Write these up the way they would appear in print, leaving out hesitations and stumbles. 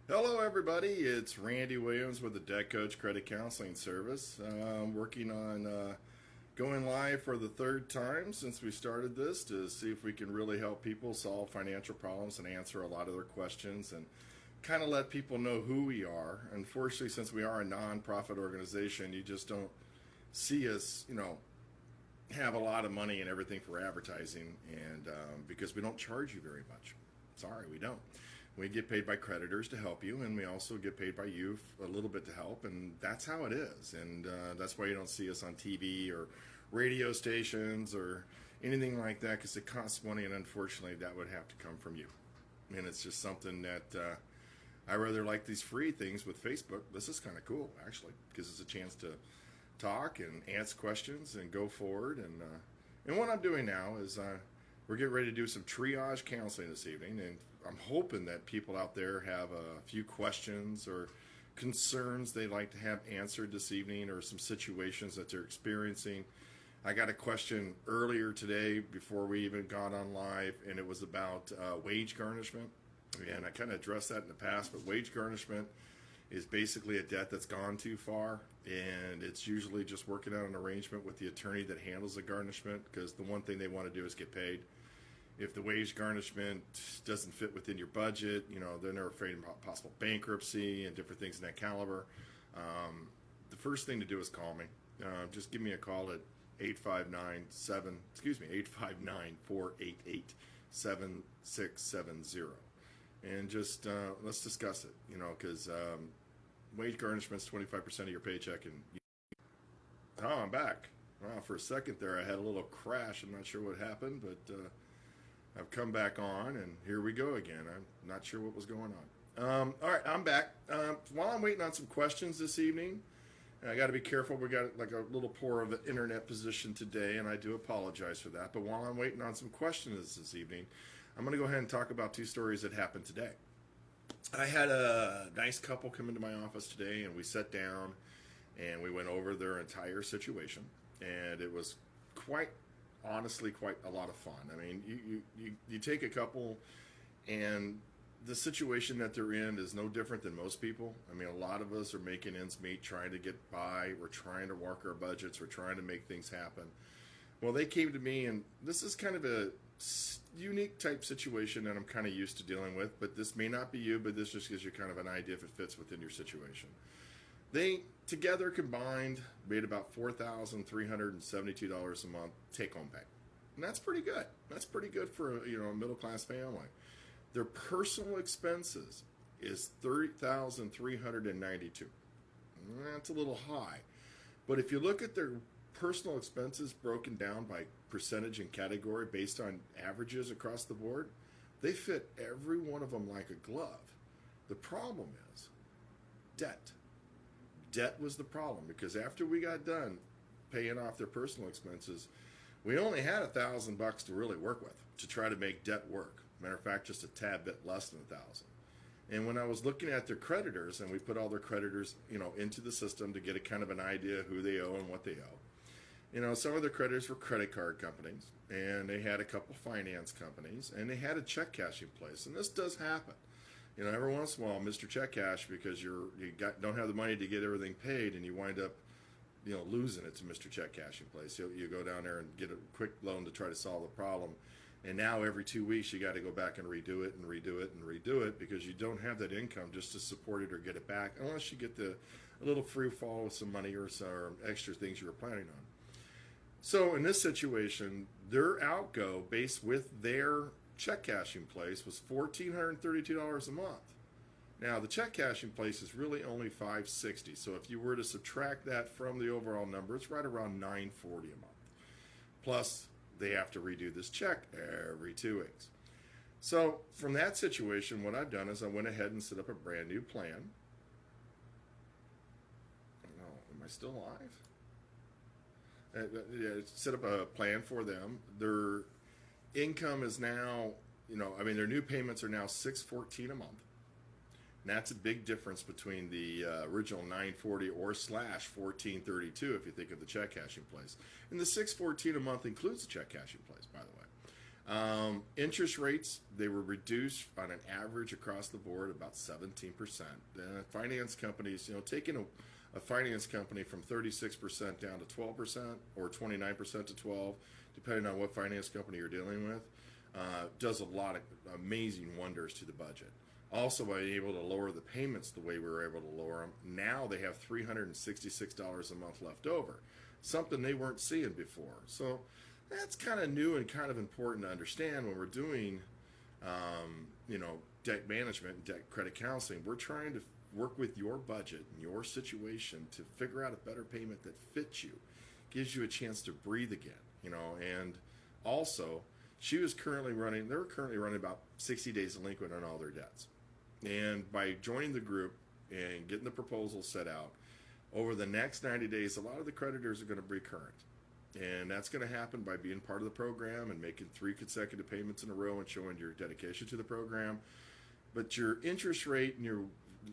Hello, everybody. It's Randy Williams with the Debt Coach Credit Counseling Service. I'm working on going live for the third time since we started this to see if we can really help people solve financial problems and answer a lot of their questions and kind of let people know who we are. Unfortunately, since we are a nonprofit organization, you just don't see us, have a lot of money and everything for advertising, and because we don't charge you very much. Sorry, we don't. We get paid by creditors to help you, and we also get paid by you a little bit to help, and that's how it is. And that's why you don't see us on TV or radio stations or anything like that, because it costs money, and unfortunately, that would have to come from you. And it's just something that I rather like these free things with Facebook. This is kind of cool, actually, because it's a chance to talk and answer questions and go forward. And what I'm doing now is we're getting ready to do some triage counseling this evening, and I'm hoping that people out there have a few questions or concerns they'd like to have answered this evening, or some situations that they're experiencing. I got a question earlier today before we even got on live, and it was about wage garnishment. And I kind of addressed that in the past, but wage garnishment is basically a debt that's gone too far, and it's usually just working out an arrangement with the attorney that handles the garnishment, because the one thing they want to do is get paid. If the wage garnishment doesn't fit within your budget, then they're afraid of possible bankruptcy and different things in that caliber. The first thing to do is call me. Just give me a call at 859-488-7670, and just let's discuss it. Because wage garnishment is 25% of your paycheck. And oh, I'm back. Wow, for a second there, I had a little crash. I'm not sure what happened, but I've come back on, and here we go again. I'm not sure what was going on. All right, I'm back. While I'm waiting on some questions this evening, I got to be careful. We got like a little poor of an internet position today, and I do apologize for that. But while I'm waiting on some questions this evening, I'm going to go ahead and talk about two stories that happened today. I had a nice couple come into my office today, and we sat down, and we went over their entire situation, and it was honestly quite a lot of fun. I mean, you take a couple, and the situation that they're in is no different than most people. I mean, a lot of us are making ends meet, trying to get by. We're trying to work our budgets. We're trying to make things happen. Well, they came to me, and this is kind of a unique type situation that I'm kind of used to dealing with, but this may not be you, but this just gives you kind of an idea if it fits within your situation. They together combined made about $4,372 a month take-home pay, and that's pretty good. That's pretty good for a middle-class family. Their personal expenses is $30,392. That's a little high, but if you look at their personal expenses broken down by percentage and category based on averages across the board, they fit every one of them like a glove. The problem is debt. Debt was the problem, because after we got done paying off their personal expenses, we only had $1,000 to really work with to try to make debt work. Matter of fact, just a tad bit less than 1,000. And when I was looking at their creditors, and we put all their creditors, into the system to get a kind of an idea of who they owe and what they owe. Some of their creditors were credit card companies, and they had a couple finance companies, and they had a check cashing place. And this does happen. Every once in a while, Mr. Check Cash, because don't have the money to get everything paid, and you wind up, losing it to Mr. Check Cashing Place. You go down there and get a quick loan to try to solve the problem, and now every 2 weeks you got to go back and redo it and redo it and redo it, because you don't have that income just to support it or get it back, unless you get a little free fall with some money or some extra things you were planning on. So in this situation, their outgo based with their check cashing place was $1,432 a month. Now, the check cashing place is really only $560, so if you were to subtract that from the overall number, it's right around $940 a month. Plus, they have to redo this check every 2 weeks. So from that situation, what I've done is I went ahead and set up a brand new plan. Oh, am I still live? Set up a plan for them. Their income is now, their new payments are now $614 a month. And that's a big difference between the original $940 or /$1,432 if you think of the check cashing place. And the $614 a month includes the check cashing place, by the way. Interest rates, they were reduced on an average across the board about 17%. Finance companies, taking a finance company from 36% down to 12% or 29% to 12, depending on what finance company you're dealing with, does a lot of amazing wonders to the budget. Also, by being able to lower the payments the way we were able to lower them, now they have $366 a month left over, something they weren't seeing before. So that's kind of new and kind of important to understand when we're doing, debt management and debt credit counseling. We're trying to work with your budget and your situation to figure out a better payment that fits you, gives you a chance to breathe again, and also they were currently running about 60 days delinquent on all their debts. And by joining the group and getting the proposal set out, over the next 90 days, a lot of the creditors are going to be current. And that's going to happen by being part of the program and making 3 consecutive payments in a row and showing your dedication to the program. But your interest rate and your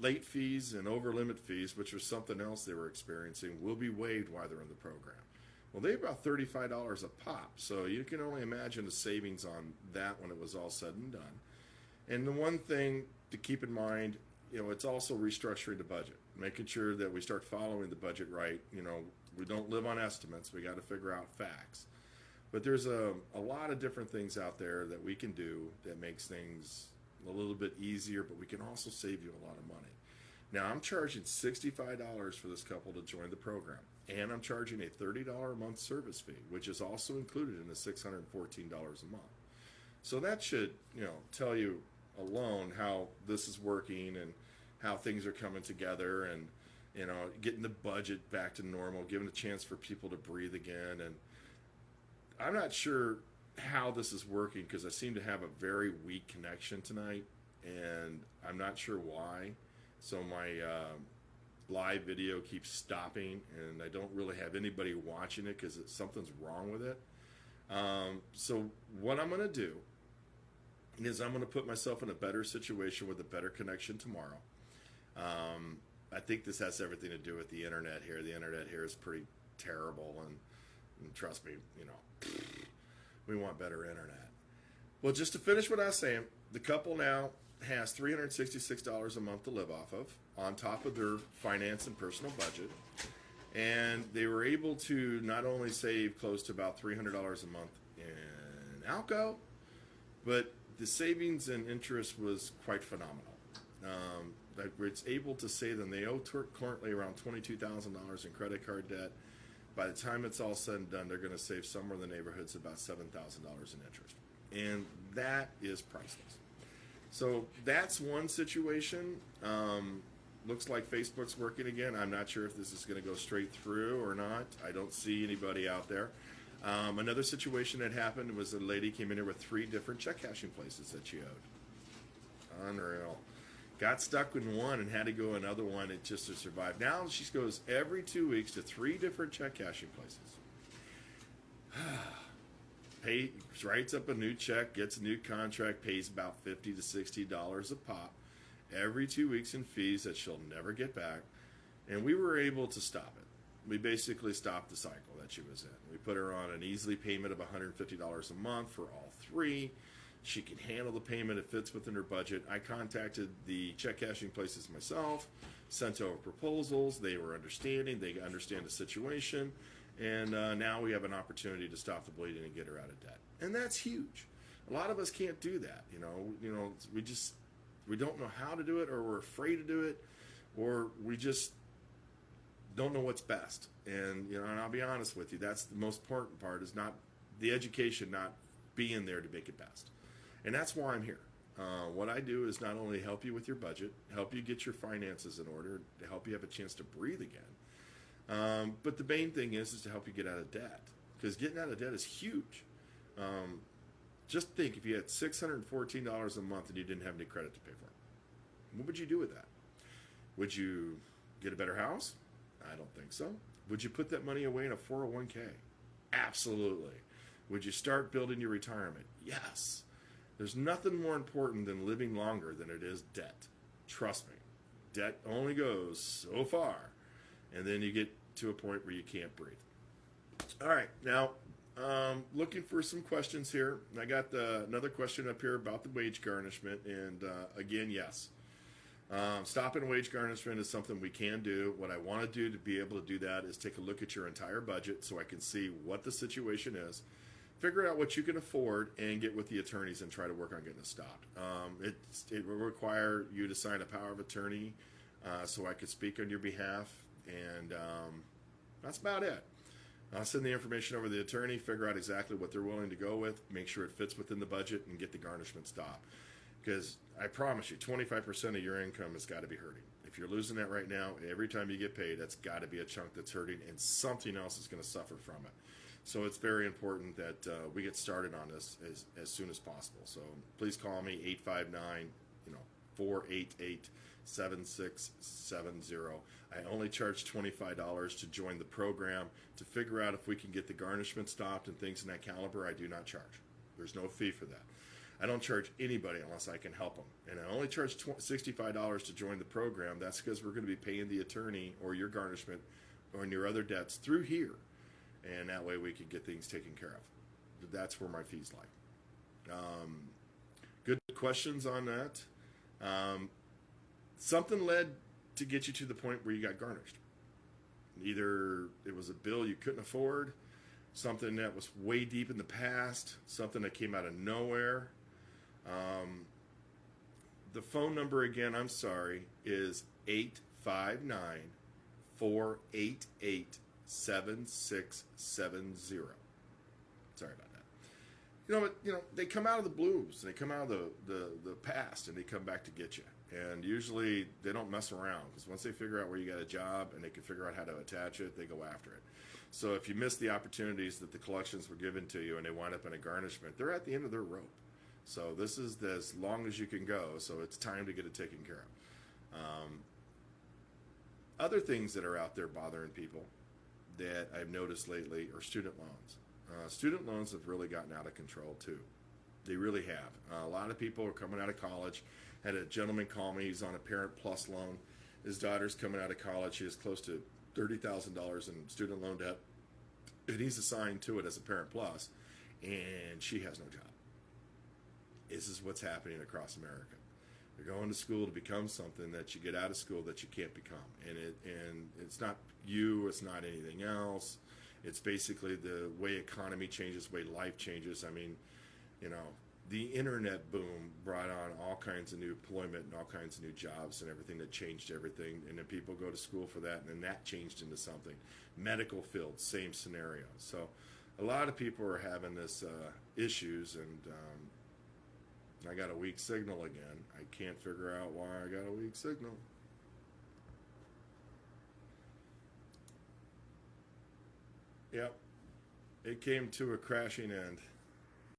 late fees and over limit fees, which was something else they were experiencing, will be waived while they're in the program. Well, they're about $35 a pop, so you can only imagine the savings on that when it was all said and done. And the one thing to keep in mind, it's also restructuring the budget, making sure that we start following the budget right. We don't live on estimates. We got to figure out facts. But there's a lot of different things out there that we can do that makes things a little bit easier, but we can also save you a lot of money. Now, I'm charging $65 for this couple to join the program, and I'm charging a $30 a month service fee, which is also included in the $614 a month. So that should, tell you alone how this is working and how things are coming together, and getting the budget back to normal, giving a chance for people to breathe again. And I'm not sure how this is working because I seem to have a very weak connection tonight, and I'm not sure why. So my live video keeps stopping, and I don't really have anybody watching it because something's wrong with it. So what I'm going to do is I'm going to put myself in a better situation with a better connection tomorrow. I think this has everything to do with the internet here. The internet here is pretty terrible, and trust me, we want better internet. Well, just to finish what I was saying, the couple now has $366 a month to live off of, on top of their finance and personal budget. And they were able to not only save close to about $300 a month in ALCO, but the savings and interest was quite phenomenal. It's able to say that they owe currently around $22,000 in credit card debt. By the time it's all said and done, they're going to save somewhere in the neighborhoods of about $7,000 in interest. And that is priceless. So that's one situation. Looks like Facebook's working again. I'm not sure if this is going to go straight through or not. I don't see anybody out there. Another situation that happened was a lady came in here with 3 different check cashing places that she owed. Unreal. Got stuck in one and had to go another one just to survive. Now she goes every 2 weeks to 3 different check cashing places. Writes up a new check, gets a new contract, pays about $50 to $60 a pop every 2 weeks in fees that she'll never get back. And we were able to stop it. We basically stopped the cycle that she was in. We put her on an easy payment of $150 a month for all 3. She can handle the payment. It fits within her budget. I contacted the check cashing places myself, sent over proposals. They were understanding. They understand the situation. And now we have an opportunity to stop the bleeding and get her out of debt. And that's huge. A lot of us can't do that. We don't know how to do it, or we're afraid to do it, or we just don't know what's best. And I'll be honest with you, that's the most important part, is not the education, not being there to make it best. And that's why I'm here. What I do is not only help you with your budget, help you get your finances in order, to help you have a chance to breathe again. But the main thing is to help you get out of debt, because getting out of debt is huge. Just think, if you had $614 a month and you didn't have any credit to pay for it, what would you do with that? Would you get a better house? I don't think so. Would you put that money away in a 401k? Absolutely. Would you start building your retirement? Yes. There's nothing more important than living longer than it is debt. Trust me. Debt only goes so far, and then you get to a point where you can't breathe. All right, now, Looking for some questions here. I got another question up here about the wage garnishment, and again, yes. Stopping wage garnishment is something we can do. What I want to do to be able to do that is take a look at your entire budget so I can see what the situation is, figure out what you can afford, and get with the attorneys and try to work on getting it stopped. It will require you to sign a power of attorney so I could speak on your behalf, and that's about it. I'll send the information over to the attorney, figure out exactly what they're willing to go with, make sure it fits within the budget, and get the garnishment stopped. Because I promise you, 25% of your income has got to be hurting. If you're losing that right now, every time you get paid, that's got to be a chunk that's hurting, and something else is going to suffer from it. So it's very important that we get started on this as soon as possible. So please call me, 859-488-7670. I only charge $25 to join the program to figure out if we can get the garnishment stopped and things in that caliber. I do not charge. There's no fee for that. I don't charge anybody unless I can help them. And I only charge $65 to join the program. That's because we're going to be paying the attorney or your garnishment or your other debts through here. And that way we can get things taken care of. That's where my fees lie. Good questions on that. Something led to get you to the point where you got garnished. Either it was a bill you couldn't afford, something that was way deep in the past, something that came out of nowhere. The phone number again, I'm sorry, is 859-488-7670. Sorry about that. They come out of the blues. They come out of the past, and they come back to get you. And usually they don't mess around, because once they figure out where you got a job and they can figure out how to attach it, they go after it. So if you miss the opportunities that the collections were given to you and they wind up in a garnishment, they're at the end of their rope. So this is as long as you can go. So it's time to get it taken care of. Other things that are out there bothering people that I've noticed lately are student loans. Student loans have really gotten out of control too. They really have. A lot of people are coming out of college. Had a gentleman call me. He's on a Parent Plus loan. His daughter's coming out of college. She has close to $30,000 in student loan debt, and he's assigned to it as a Parent Plus, and she has no job. This is what's happening across America. You're going to school to become something that you get out of school that you can't become, and it's not you. It's not anything else. It's basically the way economy changes, the way life changes. I mean, the internet boom brought on all kinds of new employment and all kinds of new jobs and everything that changed everything. And then people go to school for that, and then that changed into something. Medical field, same scenario. So a lot of people are having this issues, and I got a weak signal again. I can't figure out why I got a weak signal. Yep. It came to a crashing end.